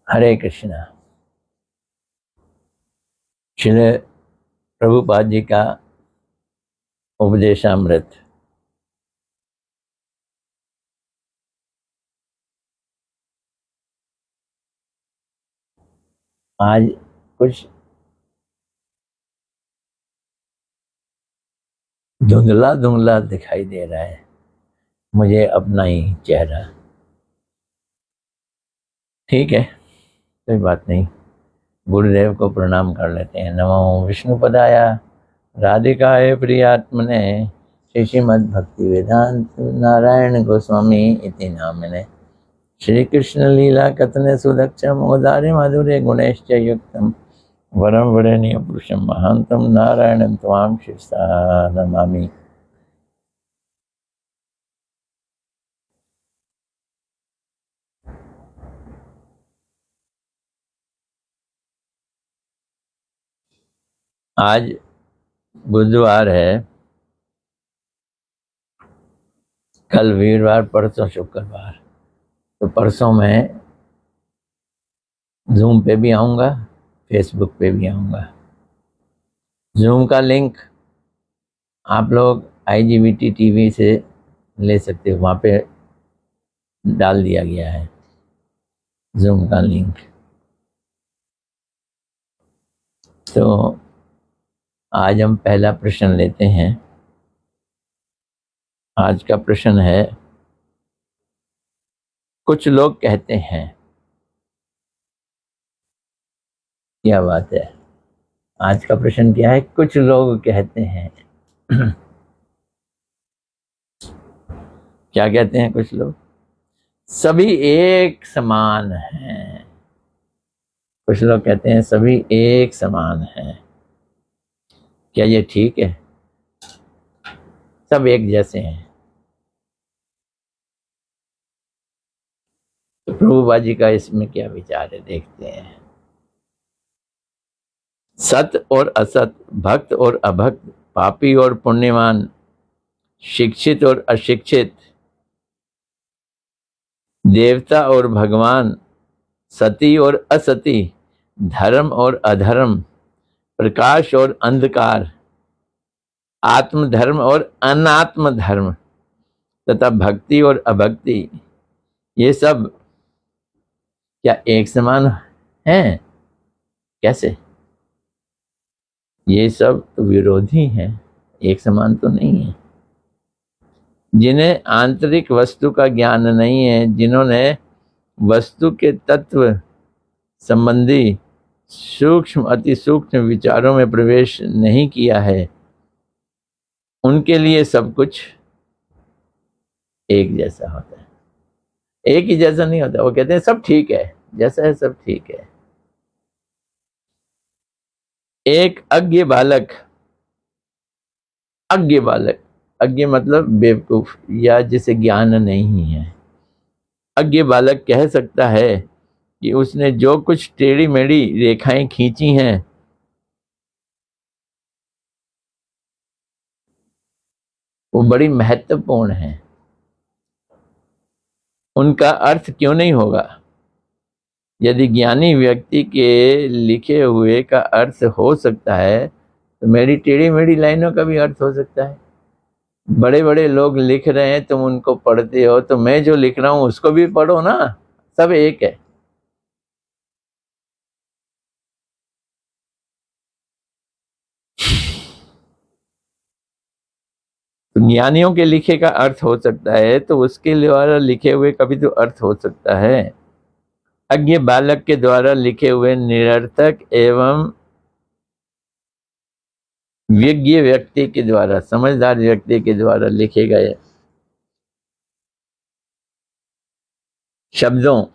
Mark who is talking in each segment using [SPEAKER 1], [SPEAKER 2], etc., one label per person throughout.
[SPEAKER 1] हरे कृष्णा। श्री प्रभुपाद जी का उपदेशामृत। आज कुछ धुंधला धुंधला दिखाई दे रहा है मुझे अपना ही चेहरा। ठीक है, कोई बात नहीं। गुरुदेव को प्रणाम कर लेते हैं। नमो विष्णुपदाय राधिकाय प्रियात्मने श्रीमद् भक्ति वेदांत नारायण गोस्वामी इति नामने। श्री कृष्ण लीला कथने सुदक्षम औदार्य माधुर्य गुणैश्च युक्तम वरम वरेण्य पुरुषम महांतम नारायणं त्वां शिरसा नमामि। आज बुधवार है, कल वीरवार, परसों शुक्रवार। तो परसों मैं जूम पे भी आऊँगा, फेसबुक पे भी आऊँगा। जूम का लिंक आप लोग IGBT TV से ले सकते हो, वहाँ पे डाल दिया गया है जूम का लिंक। तो आज हम पहला प्रश्न लेते हैं। आज का प्रश्न है, कुछ लोग कहते हैं। क्या बात है। आज का प्रश्न क्या है? कुछ लोग कहते हैं। क्या कहते हैं कुछ लोग? सभी एक समान हैं। कुछ लोग कहते हैं सभी एक समान हैं। क्या ये ठीक है? सब एक जैसे हैं। तो प्रभुपाद जी का इसमें क्या विचार है, देखते हैं। सत और असत, भक्त और अभक्त, पापी और पुण्यवान, शिक्षित और अशिक्षित, देवता और भगवान, सती और असती, धर्म और अधर्म, प्रकाश और अंधकार, आत्म धर्म और अनात्म धर्म तथा भक्ति और अभक्ति, ये सब क्या एक समान हैं? कैसे? ये सब तो विरोधी हैं, एक समान तो नहीं है। जिन्हें आंतरिक वस्तु का ज्ञान नहीं है, जिन्होंने वस्तु के तत्व संबंधी सूक्ष्म अति सूक्ष्म विचारों में प्रवेश नहीं किया है, उनके लिए सब कुछ एक जैसा होता है। एक ही जैसा नहीं होता। वो कहते हैं सब ठीक है, जैसा है सब ठीक है। एक अज्ञ बालक, अज्ञ मतलब बेवकूफ या जिसे ज्ञान नहीं है, अज्ञ बालक कह सकता है कि उसने जो कुछ टेढ़ी मेढ़ी रेखाएं खींची हैं वो बड़ी महत्वपूर्ण है। उनका अर्थ क्यों नहीं होगा? यदि ज्ञानी व्यक्ति के लिखे हुए का अर्थ हो सकता है तो मेरी टेढ़ी मेढ़ी लाइनों का भी अर्थ हो सकता है। बड़े बड़े लोग लिख रहे हैं, तुम उनको पढ़ते हो, तो मैं जो लिख रहा हूं उसको भी पढ़ो ना। सब एक है। तो ज्ञानियों के लिखे का अर्थ हो सकता है तो उसके द्वारा लिखे हुए का भी तो अर्थ हो सकता है। अज्ञ बालक के द्वारा लिखे हुए निरर्थक एवं विज्ञ व्यक्ति के द्वारा, समझदार व्यक्ति के द्वारा लिखे गए शब्दों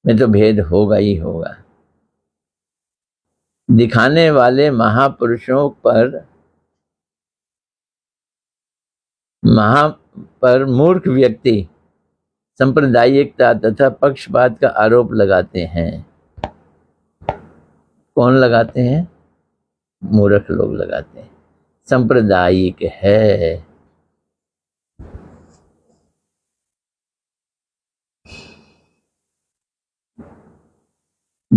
[SPEAKER 1] में तो भेद होगा ही होगा। दिखाने वाले महापुरुषों पर मूर्ख व्यक्ति सांप्रदायिकता तथा पक्षपात का आरोप लगाते हैं। कौन लगाते हैं? मूर्ख लोग लगाते हैं। सांप्रदायिक है।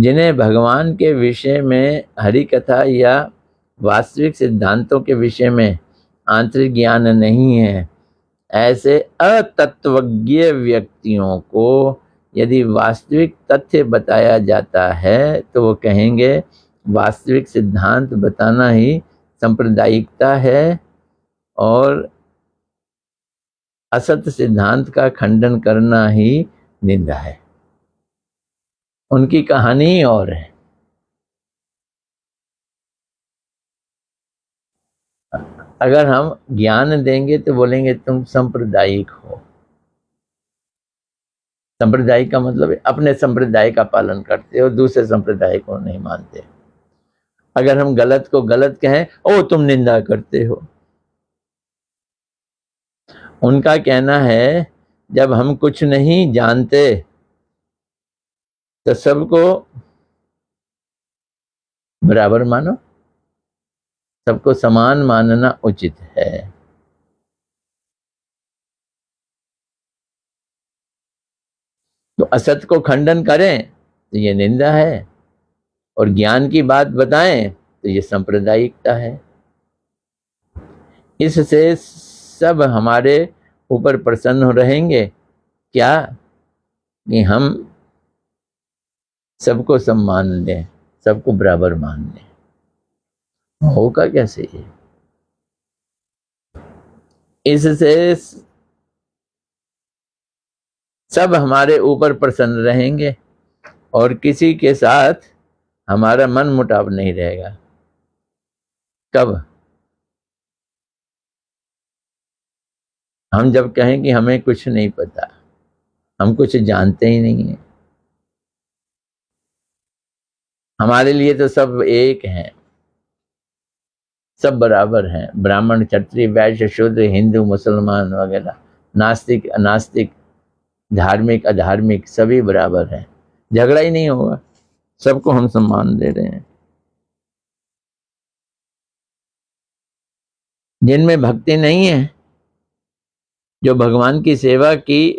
[SPEAKER 1] जिन्हें भगवान के विषय में हरि कथा या वास्तविक सिद्धांतों के विषय में आंतरिक ज्ञान नहीं है, ऐसे अतत्वज्ञ व्यक्तियों को यदि वास्तविक तथ्य बताया जाता है तो वो कहेंगे वास्तविक सिद्धांत बताना ही सांप्रदायिकता है और असत्य सिद्धांत का खंडन करना ही निंदा है। उनकी कहानी ही और है। अगर हम ज्ञान देंगे तो बोलेंगे तुम सांप्रदायिक हो। सांप्रदायिक का मतलब है अपने संप्रदाय का पालन करते हो, दूसरे संप्रदाय को नहीं मानते। अगर हम गलत को गलत कहें, ओ तुम निंदा करते हो। उनका कहना है जब हम कुछ नहीं जानते तो सबको बराबर मानो, सबको समान मानना उचित है। तो असत को खंडन करें तो ये निंदा है और ज्ञान की बात बताएं तो ये सांप्रदायिकता है। इससे सब हमारे ऊपर प्रसन्न रहेंगे क्या कि हम सबको सम्मान दें, सबको बराबर मान लें। होगा कैसे ये? इससे सब हमारे ऊपर प्रसन्न रहेंगे और किसी के साथ हमारा मन मुटाव नहीं रहेगा। कब? हम जब कहें कि हमें कुछ नहीं पता, हम कुछ जानते ही नहीं हैं, हमारे लिए तो सब एक हैं, सब बराबर हैं, ब्राह्मण क्षत्रिय वैश्य शूद्र हिंदू मुसलमान वगैरह, नास्तिक अनास्तिक, धार्मिक अधार्मिक सभी बराबर हैं, झगड़ा ही नहीं होगा, सबको हम सम्मान दे रहे हैं। जिनमें भक्ति नहीं है, जो भगवान की सेवा की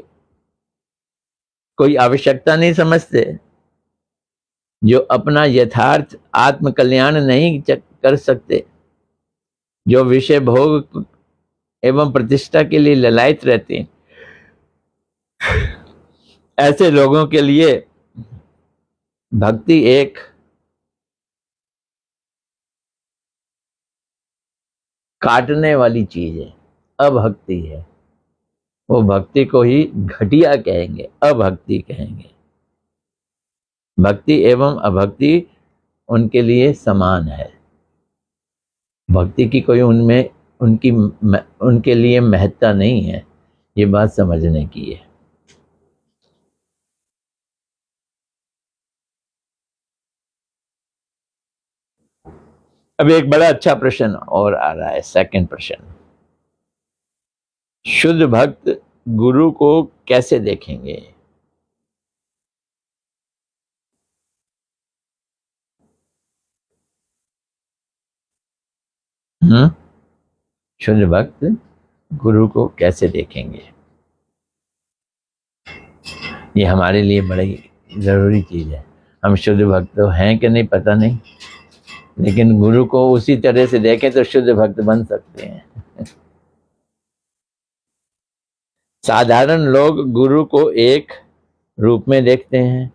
[SPEAKER 1] कोई आवश्यकता नहीं समझते, जो अपना यथार्थ आत्म कल्याण नहीं कर सकते, जो विषय भोग एवं प्रतिष्ठा के लिए ललायत रहते हैं, ऐसे लोगों के लिए भक्ति एक काटने वाली चीज है, अभक्ति है। वो भक्ति को ही घटिया कहेंगे, अभक्ति कहेंगे। भक्ति एवं अभक्ति उनके लिए समान है। भक्ति की कोई उनमें उनके लिए महत्ता नहीं है, ये बात समझने की है। अब एक बड़ा अच्छा प्रश्न और आ रहा है, सेकंड प्रश्न। शुद्ध भक्त गुरु को कैसे देखेंगे? शुद्ध भक्त गुरु को कैसे देखेंगे? ये हमारे लिए बड़ी जरूरी चीज है। हम शुद्ध भक्त तो हैं कि नहीं पता नहीं, लेकिन गुरु को उसी तरह से देखें तो शुद्ध भक्त बन सकते हैं। साधारण लोग गुरु को एक रूप में देखते हैं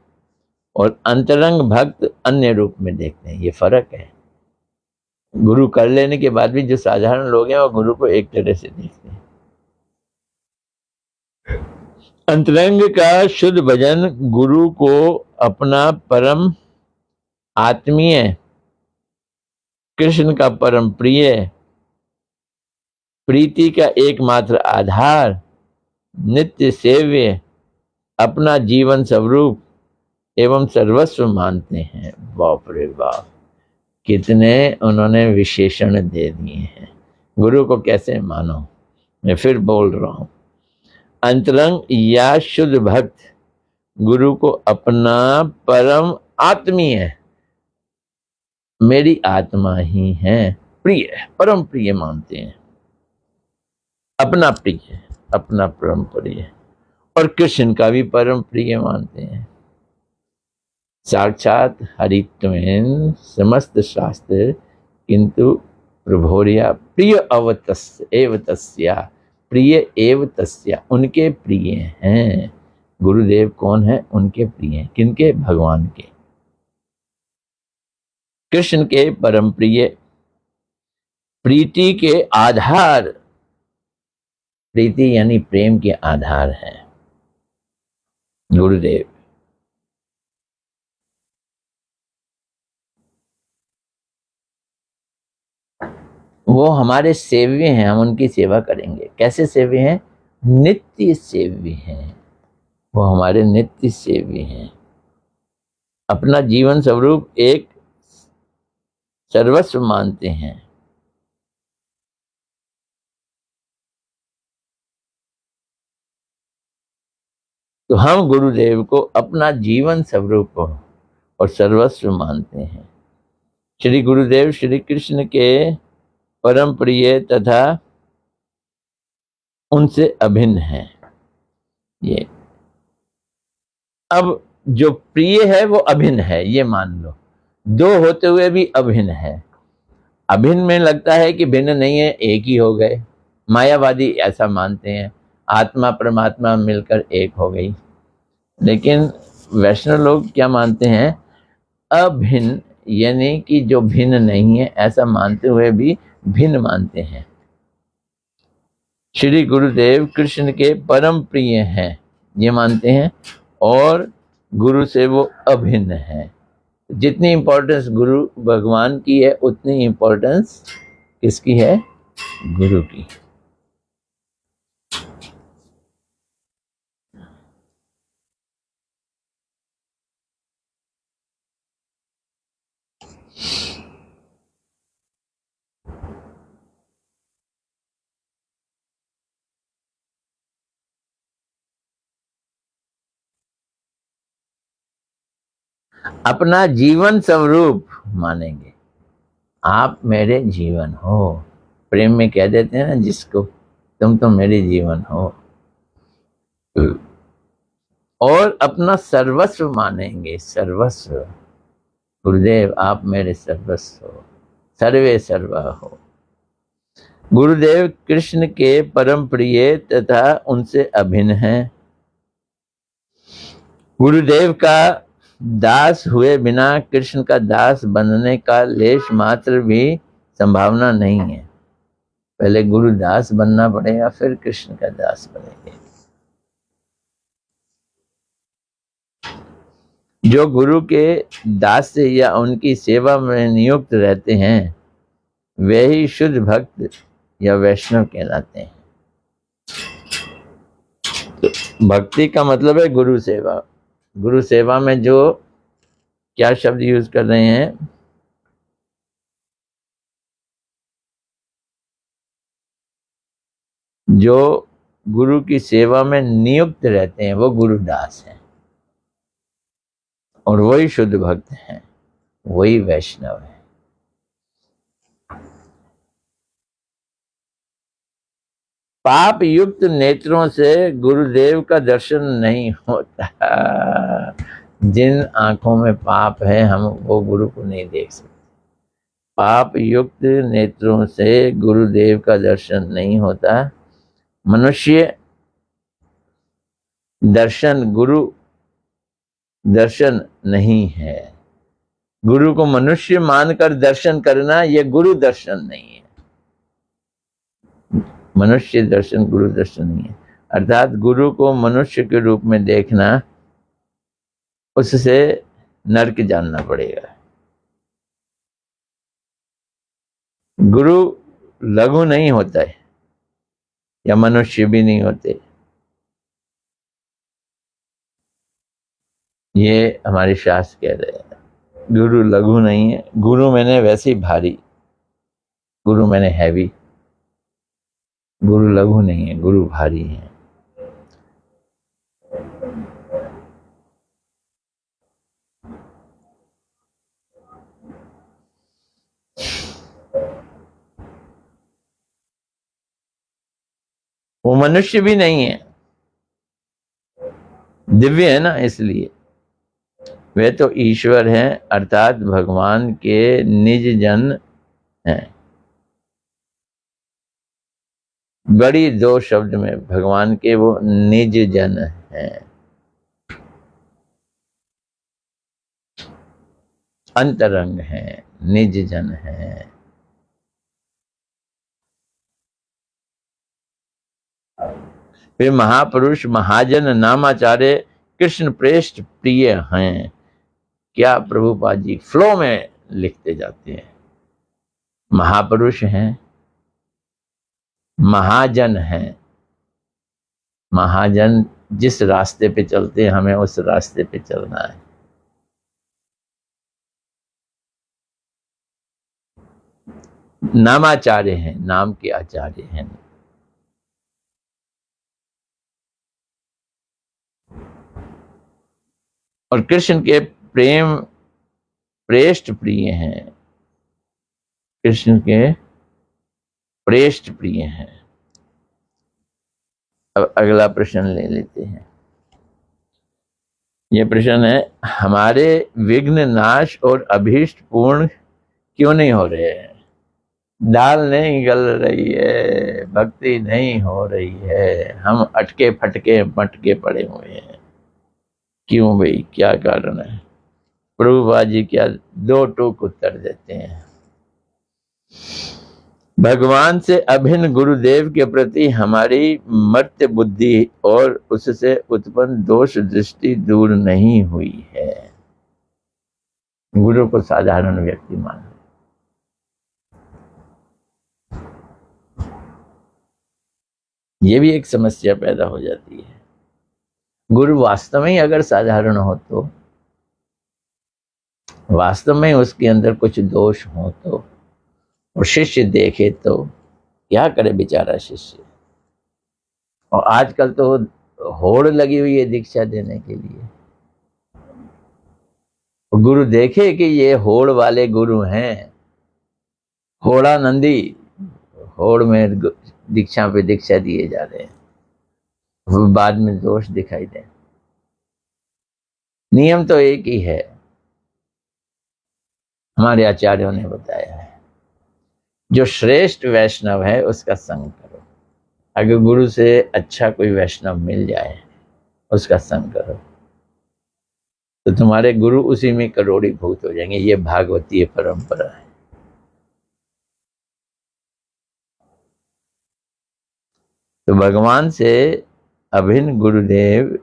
[SPEAKER 1] और अंतरंग भक्त अन्य रूप में देखते हैं, ये फर्क है। गुरु कर लेने के बाद भी जो साधारण लोग हैं वो गुरु को एक तरह से देखते हैं। अंतरंग का शुद्ध भजन गुरु को अपना परम आत्मीय कृष्ण का परम प्रिय प्रीति का एकमात्र आधार नित्य सेव्य अपना जीवन स्वरूप एवं सर्वस्व मानते हैं। बाप रे बाप, कितने उन्होंने विशेषण दे दिए हैं। गुरु को कैसे मानो? मैं फिर बोल रहा हूं, अंतरंग या शुद्ध भक्त गुरु को अपना परम आत्मीय, मेरी आत्मा ही है, प्रिय परम प्रिय मानते हैं। अपना प्रिय, अपना परम प्रिय, और कृष्ण का भी परम प्रिय मानते हैं। साक्षात हरित्वेन समस्त शास्त्र किंतु प्रभोरिया प्रिय अवतस्य एव तस्या, प्रिय एव तस्या, उनके प्रिय हैं। गुरुदेव कौन है? उनके प्रिय हैं। किनके? भगवान के, कृष्ण के परम प्रिय, प्रीति के आधार। प्रीति यानी प्रेम के आधार है गुरुदेव। वो हमारे सेव्य हैं, हम उनकी सेवा करेंगे। कैसे सेव्य हैं? नित्य सेव्य हैं। वो हमारे नित्य सेव्य हैं। अपना जीवन स्वरूप एक सर्वस्व मानते हैं। तो हम गुरुदेव को अपना जीवन स्वरूप और सर्वस्व मानते हैं। श्री गुरुदेव श्री कृष्ण के परम प्रिय तथा उनसे अभिन्न हैं। ये अब जो प्रिय है वो अभिन्न है, ये मान लो। दो होते हुए भी अभिन्न है। अभिन्न में लगता है कि भिन्न नहीं है, एक ही हो गए। मायावादी ऐसा मानते हैं, आत्मा परमात्मा मिलकर एक हो गई। लेकिन वैष्णव लोग क्या मानते हैं? अभिन्न, यानी कि जो भिन्न नहीं है ऐसा मानते हुए भी भिन्न मानते हैं। श्री गुरुदेव कृष्ण के परम प्रिय हैं, ये मानते हैं, और गुरु से वो अभिन्न है। जितनी इंपॉर्टेंस गुरु भगवान की है उतनी इंपॉर्टेंस किसकी है? गुरु की। अपना जीवन स्वरूप मानेंगे। आप मेरे जीवन हो। प्रेम में कह देते हैं ना जिसको, तुम तो मेरे जीवन हो। और अपना सर्वस्व मानेंगे। सर्वस्व, गुरुदेव आप मेरे सर्वस्व हो, सर्वे सर्वा हो। गुरुदेव कृष्ण के परम प्रिय तथा उनसे अभिन्न हैं। गुरुदेव का दास हुए बिना कृष्ण का दास बनने का लेश मात्र भी संभावना नहीं है। पहले गुरु दास बनना पड़ेगा, फिर कृष्ण का दास बनेंगे। जो गुरु के दास से या उनकी सेवा में नियुक्त रहते हैं वे ही शुद्ध भक्त या वैष्णव कहलाते हैं। तो भक्ति का मतलब है गुरु सेवा। गुरु सेवा में जो क्या शब्द यूज कर रहे हैं? जो गुरु की सेवा में नियुक्त रहते हैं वो गुरुदास हैं, और वही शुद्ध भक्त हैं, वही वैष्णव है। पाप युक्त नेत्रों से गुरुदेव का दर्शन नहीं होता। जिन आंखों में पाप है हम वो गुरु को नहीं देख सकते। पाप युक्त नेत्रों से गुरुदेव का दर्शन नहीं होता। मनुष्य दर्शन गुरु दर्शन नहीं है। गुरु को मनुष्य मानकर दर्शन करना यह गुरु दर्शन नहीं है। मनुष्य दर्शन गुरु दर्शन नहीं है। अर्थात गुरु को मनुष्य के रूप में देखना, उससे नरक जानना पड़ेगा। गुरु लघु नहीं होता है, या मनुष्य भी नहीं होते। ये हमारे शास्त्र कह रहे हैं। गुरु लघु नहीं है। गुरु मैंने वैसे ही भारी, गुरु मैंने हैवी। गुरु लघु नहीं है, गुरु भारी है। वो मनुष्य भी नहीं है, दिव्य है ना, इसलिए वे तो ईश्वर हैं, अर्थात भगवान के निज जन हैं। बड़ी दो शब्द में भगवान के वो निज जन हैं, अंतरंग हैं, निज जन हैं। वे महापुरुष महाजन नामाचार्य कृष्ण प्रेष्ठ प्रिय हैं। क्या प्रभुपाद जी फ्लो में लिखते जाते हैं। महापुरुष हैं, महाजन हैं। महाजन जिस रास्ते पे चलते हैं हमें उस रास्ते पे चलना है। नामाचार्य हैं, नाम के आचार्य हैं। और कृष्ण के प्रेम प्रेष्ठ प्रिय हैं, कृष्ण के प्रेष्ठ प्रिय हैं। अब अगला प्रश्न ले लेते हैं। ये प्रश्न है, हमारे विघ्न नाश और अभीष्ट पूर्ण क्यों नहीं हो रहे हैं? दाल नहीं गल रही है, भक्ति नहीं हो रही है, हम अटके फटके मटके पड़े हुए हैं। क्यों भाई, क्या कारण है? प्रभुपाद जी क्या दो टूक उत्तर देते हैं। भगवान से अभिन्न गुरुदेव के प्रति हमारी मर्त्य बुद्धि और उससे उत्पन्न दोष दृष्टि दूर नहीं हुई है। गुरु को साधारण व्यक्ति मान, ये भी एक समस्या पैदा हो जाती है। गुरु वास्तव में अगर साधारण हो तो, वास्तव में उसके अंदर कुछ दोष हो तो, और शिष्य देखे तो क्या करे बेचारा शिष्य। और आजकल तो होड़ लगी हुई है दीक्षा देने के लिए। गुरु देखे कि ये होड़ वाले गुरु हैं, होड़ा नंदी, होड़ में दीक्षा पे दीक्षा दिए जा रहे हैं, वो बाद में दोष दिखाई दे। नियम तो एक ही है, हमारे आचार्यों ने बताया है, जो श्रेष्ठ वैष्णव है उसका संग करो। अगर गुरु से अच्छा कोई वैष्णव मिल जाए उसका संग करो तो तुम्हारे गुरु उसी में करोड़ीभूत हो जाएंगे। ये भागवतीय परंपरा है। तो भगवान से अभिन्न गुरुदेव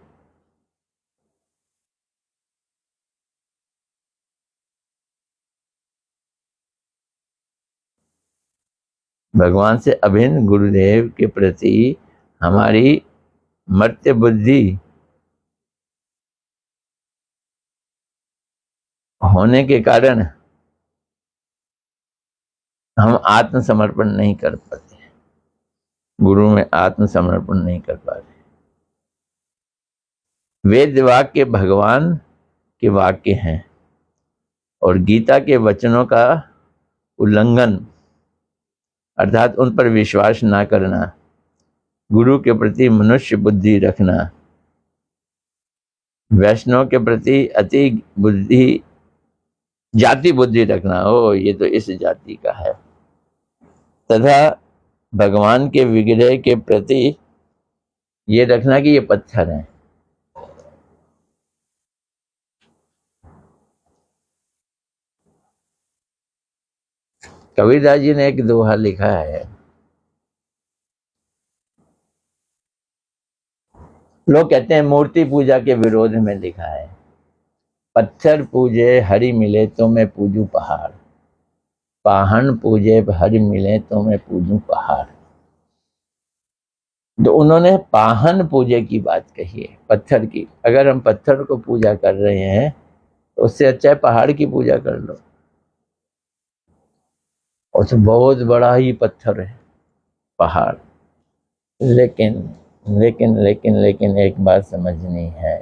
[SPEAKER 1] भगवान से अभिन्न गुरुदेव के प्रति हमारी मर्त्य बुद्धि होने के कारण हम आत्मसमर्पण नहीं कर पाते, गुरु में आत्मसमर्पण नहीं कर पाते। वेद वाक्य भगवान के वाक्य हैं और गीता के वचनों का उल्लंघन अर्थात उन पर विश्वास ना करना, गुरु के प्रति मनुष्य बुद्धि रखना, वैष्णव के प्रति अति बुद्धि जाति बुद्धि रखना, ओ ये तो इस जाति का है, तथा भगवान के विग्रह के प्रति ये रखना कि ये पत्थर है। कबीरदास जी ने एक दोहा लिखा है, लोग कहते हैं मूर्ति पूजा के विरोध में लिखा है, पत्थर पूजे हरि मिले तो मैं पूजू पहाड़, पाहन पूजे हरि मिले तो मैं पूजू पहाड़। तो उन्होंने पाहन पूजे की बात कही है, पत्थर की। अगर हम पत्थर को पूजा कर रहे हैं तो उससे अच्छा है पहाड़ की पूजा कर लो, और तो बहुत बड़ा ही पत्थर है पहाड़। लेकिन लेकिन लेकिन लेकिन एक बात समझनी है,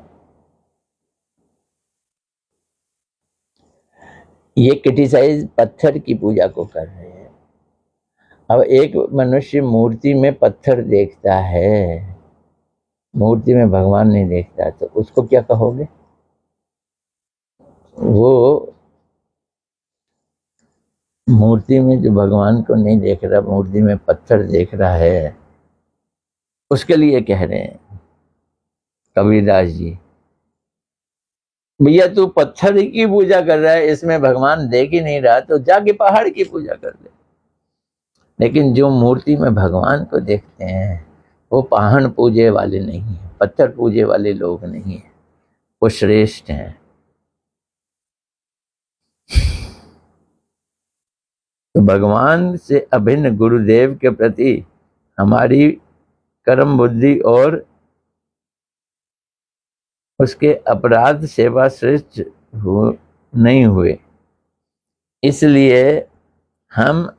[SPEAKER 1] ये क्रिटिसाइज पत्थर की पूजा को कर रहे हैं। अब एक मनुष्य मूर्ति में पत्थर देखता है, मूर्ति में भगवान नहीं देखता, तो उसको क्या कहोगे? वो मूर्ति में जो भगवान को नहीं देख रहा, मूर्ति में पत्थर देख रहा है, उसके लिए कह रहे हैं कबीरदास जी, भैया तू पत्थर ही की पूजा कर रहा है, इसमें भगवान देख ही नहीं रहा, तो जाके पहाड़ की पूजा कर ले। लेकिन जो मूर्ति में भगवान को देखते हैं वो पहाड़ पूजे वाले नहीं है, पत्थर पूजे वाले लोग नहीं है, वो श्रेष्ठ हैं। तो भगवान से अभिन्न गुरुदेव के प्रति हमारी कर्म बुद्धि और उसके अपराध सेवा श्रेष्ठ नहीं हुए, इसलिए हम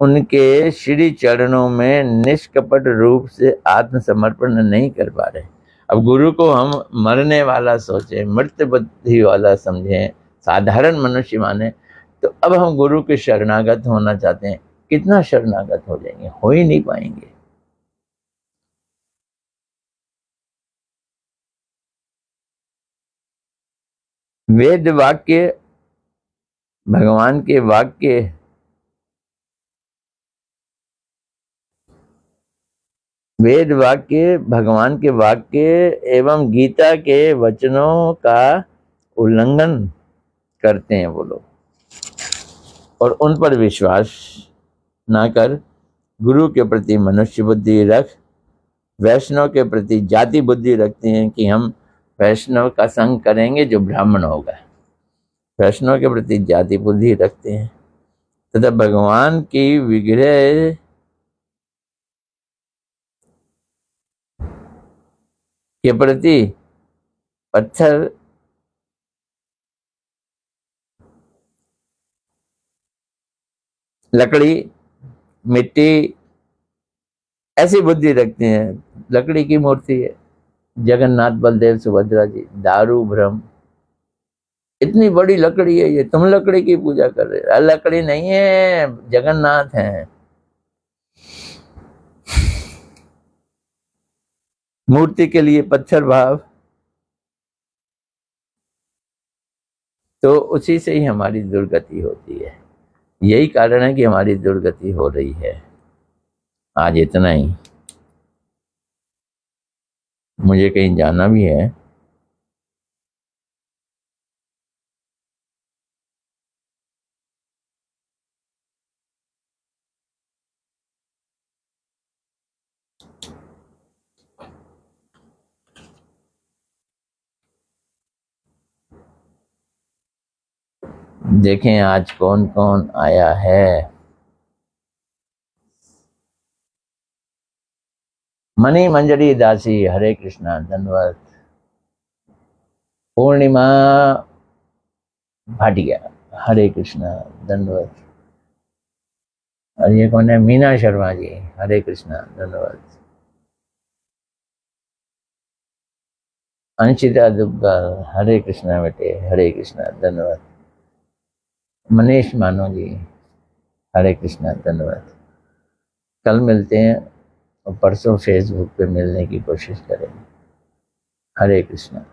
[SPEAKER 1] उनके श्री चरणों में निष्कपट रूप से आत्मसमर्पण नहीं कर पा रहे। अब गुरु को हम मरने वाला सोचे, मृत बुद्धि वाला समझें, साधारण मनुष्य माने, तो अब हम गुरु के शरणागत होना चाहते हैं, कितना शरणागत हो जाएंगे? हो ही नहीं पाएंगे। वेद वाक्य, भगवान के वाक्य, वेद वाक्य, भगवान के वाक्य एवं गीता के वचनों का उल्लंघन करते हैं वो लोग, और उन पर विश्वास ना कर गुरु के प्रति मनुष्य बुद्धि रख, वैष्णव के प्रति जाति बुद्धि रखते हैं कि हम वैष्णव का संग करेंगे जो ब्राह्मण होगा, वैष्णव के प्रति जाति बुद्धि रखते हैं, तथा भगवान की विग्रह के प्रति पत्थर लकड़ी मिट्टी ऐसी बुद्धि रखते हैं। लकड़ी की मूर्ति है, जगन्नाथ बलदेव सुभद्रा जी, दारू भ्रम, इतनी बड़ी लकड़ी है ये, तुम लकड़ी की पूजा कर रहे हो? लकड़ी नहीं है, जगन्नाथ हैं। मूर्ति के लिए पत्थर भाव, तो उसी से ही हमारी दुर्गति होती है। यही कारण है कि हमारी दुर्गति हो रही है। आज इतना ही, मुझे कहीं जाना भी है। देखें आज कौन कौन आया है। मणि मंजरी दासी, हरे कृष्णा, धन्यवाद। पूर्णिमा भाटिया, हरे कृष्णा, धन्यवाद। और ये कौन है? मीना शर्मा जी, हरे कृष्णा, धन्यवाद। अंशिता दुग्गल, हरे कृष्णा बेटे, हरे कृष्णा, धन्यवाद। मनीष मानो जी, हरे कृष्णा, धन्यवाद। कल मिलते हैं और परसों फेसबुक पे मिलने की कोशिश करेंगे। हरे कृष्णा।